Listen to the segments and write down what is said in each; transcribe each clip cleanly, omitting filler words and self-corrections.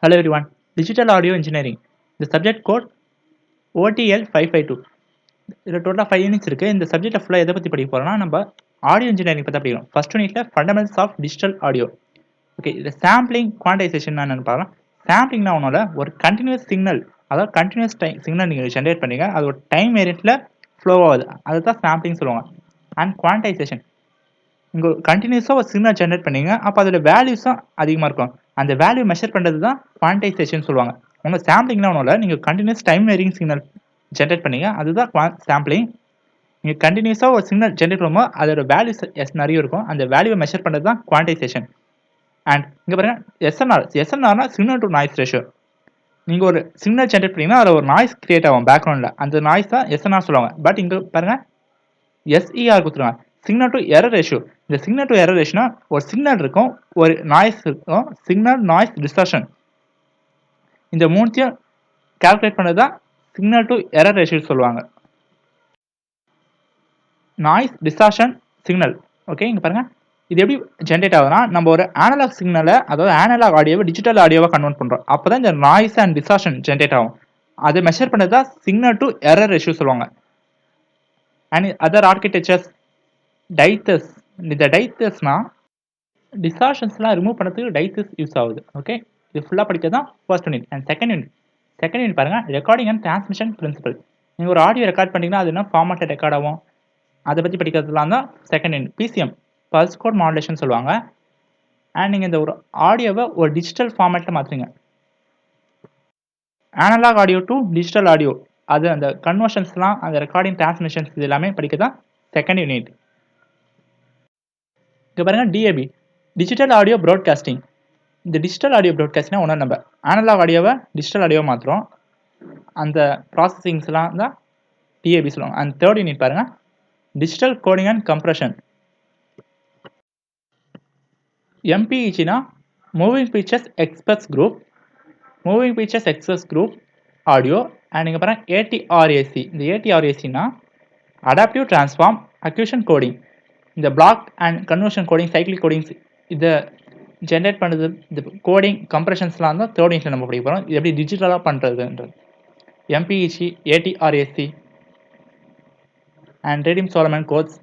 Hello everyone, Digital Audio Engineering. The subject code OTL552. இதில் டோட்டலாக 5 units இருக்குது. இந்த சப்ஜெக்ட் ஃபுல்லாக எதை பற்றி படிக்க போகிறோம்னா நம்ம ஆடியோ இன்ஜினியரிங் பற்றி படிக்கிறோம். ஃபர்ஸ்ட் யூனிட்டில் fundamentals of digital audio. Okay, இதில் சாம்பிளிங் குவான்டைசேஷன் என்னென்னு பார்க்கலாம். சாம்பிளிங்னா ஒன்றோட ஒரு கண்டினியூஸ் சிக்னல், அதாவது கண்டினியூஸ் டைம் சிக்னல் நீங்கள் ஜென்ரேட் பண்ணீங்க, அது ஒரு டைம் வேரியண்ட்டில் ஃப்ளோ ஆகுது, அதுதான் சாம்பிளிங் சொல்லுவாங்க. அண்ட் குவான்டைசேஷன், இங்கே கண்டினியூஸாக ஒரு சிக்னல் ஜென்ரேட் பண்ணீங்க, அப்போ அதோட வேல்யூஸும் அதிகமாக இருக்கும். அந்த வேல்யூ மெஷர் பண்ணுறது தான் குவான்டைசேஷன் சொல்லுவாங்க. உங்கள் சாம்பிளிங்னா ஒன்றும் நீங்கள் continuous time varying signal generate பண்ணீங்க, அதுதான் சாம்பிளிங். நீங்கள் கண்டினியூஸாக ஒரு சிக்னல் ஜென்ரேட் பண்ணும்போது அதோட வேல்யூஸ் நிறைய இருக்கும், அந்த வேல்யூவை மெஷர் பண்ணுறது தான் குவான்டைசேஷன். அண்ட் இங்கே பாருங்கள், எஸ்என்ஆர்னா சிக்னல் டு நாய்ஸ் ரேஷியோ. நீங்கள் ஒரு சிக்னல் ஜென்ரேட் பண்ணிங்கன்னா அதில் ஒரு நாய்ஸ் கிரியேட் ஆகும் பேக்ரவுண்டில், அந்த நாய்ஸ் தான் எஸ்என்ஆர் சொல்லுவாங்க. பட் இங்கே பாருங்கள் எஸ்இஆர் கொடுத்துருவாங்க, சிக்னல் டு எரர் ரேஷியோ. இந்த சிக்னல் டு எரர் ரேஷியோனா ஒரு சிக்னல் இருக்கும், ஒரு நாய்ஸ் இருக்கும், சிக்னல் நாய்ஸ் டிஸ்டார்ஷன். இந்த மூணுத்தையும் கால்குலேட் பண்ணது தான் சிக்னல் டு எரர் ரேஷியோ சொல்லுவாங்க. Noise distortion signal. ஓகே, இங்கே பாருங்கள் இது எப்படி ஜென்ரேட் ஆகுதுன்னா, நம்ம ஒரு ஆனலாக் சிக்னலை, அதாவது ஆனலாக் ஆடியோவை டிஜிட்டல் ஆடியோவாக கன்வெர்ட் பண்ணுறோம். அப்போ தான் இந்த நாய்ஸ் அண்ட் டிஸ்டார்ஷன் ஜென்ரேட் ஆகும். அதை மெஷர் பண்ணது தான் சிக்னல் டு எரர் ரேஷியோ சொல்லுவாங்க. அண்ட் அதர் ஆர்கிடெக்சர்ஸ் டைத்தஸ். இந்த டைத்தஸ்னா டிஸ்டார்ஷன்ஸ்லாம் ரிமூவ் பண்ணுறதுக்கு டைத்தஸ் யூஸ் ஆகுது. ஓகே, இது ஃபுல்லாக படிக்கிறது தான் first unit. And second unit பாருங்கள், ரெக்கார்டிங் அண்ட் டிரான்ஸ்மிஷன் பிரின்சிபல். நீங்கள் ஒரு ஆடியோ ரெக்கார்ட் பண்ணிங்கன்னா அது என்ன ஃபார்மேட்டில் ரெக்கார்ட் ஆகும், அதை பற்றி படிக்கிறதுலாம் தான் second unit. PCM, pulse code modulation சொல்லுவாங்க. அண்ட் நீங்கள் இந்த ஒரு ஆடியோவை ஒரு டிஜிட்டல் ஃபார்மேட்டில் மாற்றுங்க, analog audio to digital audio, அது அந்த கன்வர்ஷன்ஸ்லாம், அந்த ரெக்கார்டிங் டிரான்ஸ்மிஷன்ஸ் இது எல்லாமே படிக்க தான் செகண்ட் யூனிட். இங்கே பாருங்கள், டிஏபி, டிஜிட்டல் ஆடியோ ப்ராட்காஸ்டிங். இந்த டிஜிட்டல் ஆடியோ ப்ராட்காஸ்டிங்னா ஒன்றும் நம்ம அனலாக் ஆடியோவை டிஜிட்டல் ஆடியோவை மாற்றுறோம், அந்த ப்ராசஸிங்ஸ்லாம் தான் டிஏபி சொல்லுவாங்க. அண்ட் தேர்ட் யூனிட் பாருங்கள், டிஜிட்டல் கோடிங் அண்ட் கம்ப்ரெஷன். எம்பிஇசினா moving pictures express group audio. And நீங்கள் பாருங்கள் ஏடிஆர்ஏசி. இந்த ஏடிஆர்ஏசினா அடாப்டிவ் டிரான்ஸ்ஃபார்ம் அக்யூஷன் கோடிங். இந்த block and conversion coding, cyclic codings இதை ஜென்ரேட் பண்ணுறது, இந்த கோடிங் கம்ப்ரெஷன்ஸ்லாம் தான் தேர்ட் யூனிட்டில் நம்ம படிக்க போகிறோம். இது எப்படி டிஜிட்டலாக பண்ணுறதுன்றது. MPEG, ATRAC and Reed Solomon codes,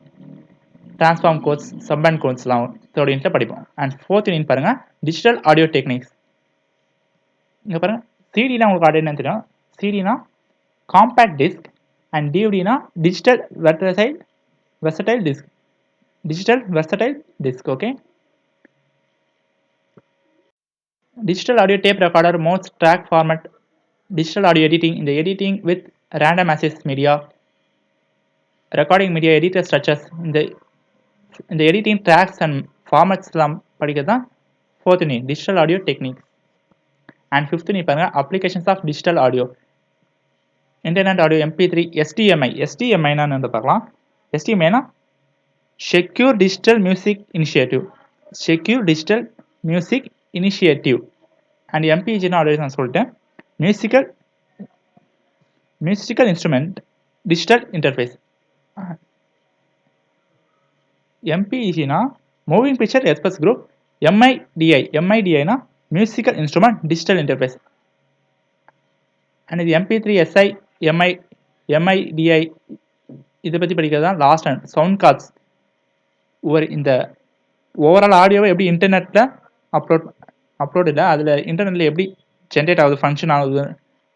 transform codes, subband கோட்ஸ்லாம் தேர்ட் யூனிட்டில் படிப்போம். அண்ட் ஃபோர்த் யூனிட் பாருங்கள், டிஜிட்டல் ஆடியோ டெக்னிக்ஸ். இங்கே பாருங்கள், சிடினா உங்களுக்கு ஆடியோ என்னன்னு தெரியும். சிடினா காம்பேக்ட் டிஸ்க் அண்ட் டிவிடினா digital versatile disc. Okay, digital audio tape recorder, modes, track format, digital audio editing, இந்த editing with random access media, recording media editor structures, இந்த எடிட்டிங் ட்ராக்ஸ் அண்ட் ஃபார்மேட்ஸ்லாம் படிக்கிறது தான் fourth unit, digital audio techniques. And fifth unit பாருங்கள், applications of digital audio, internet audio, MP3, எஸ்டிஎம்ஐனா வந்து பார்க்கலாம். எஸ்டிஎம்ஐனா secure digital music initiative. And எம்பிஜினா ஆல்ரெடி நான் சொல்லிட்டேன், மியூசிக்கல் இன்ஸ்ட்ருமெண்ட் டிஜிட்டல் இன்டர்ஃபேஸ். எம்பிஇசினா மூவிங் பிக்சர் எக்ஸ்பிரஸ் குரூப். எம்ஐடிஐனா musical instrument digital interface. And இது எம்பி3, எஸ்ஐ, எம்ஐடிஐ இதை பற்றி படிக்கிறது தான் லாஸ்ட் அண்ட் சவுண்ட் கார்ட்ஸ். இந்த ஓவரால் ஆடியோவை எப்படி இன்டர்நெட்டில் அப்லோட் இல்லை, அதில் இன்டர்நெட்டில் எப்படி ஜென்ரேட் ஆகுது, ஃபங்க்ஷன் ஆகுது,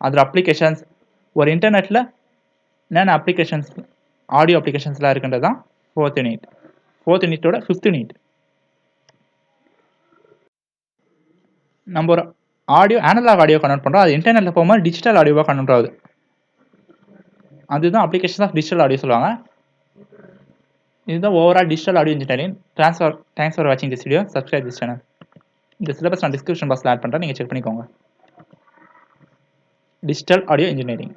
அதில் அப்ளிகேஷன்ஸ், ஒரு இன்டர்நெட்டில் என்னென்ன அப்ளிகேஷன்ஸ், ஆடியோ அப்ளிகேஷன்ஸ்லாம் இருக்குன்றது தான் ஃபோர்த் யூனிட்டோட ஃபிஃப்த் யூனிட். நம்ம ஒரு அனலாக் ஆடியோ கன்வெர்ட் பண்ணுறோம், அது இன்டர்நெட்டில் போகும்போது டிஜிட்டல் ஆடியோவாக கன்வெர்ட் ஆகுது, அதுதான் அப்ளிகேஷன்ஸ் ஆஃப் டிஜிட்டல் ஆடியோ சொல்லுவாங்க. இதுதான் overall digital audio engineering. Thanks for வாட்சிங் this video. Subscribe this channel. இந்த சிலபஸ் நான் டிஸ்கிரிப்ஷன் பாக்ஸில் ஆட் பண்ணுறேன், நீங்கள் செக் பண்ணிக்கோங்க. Digital audio engineering.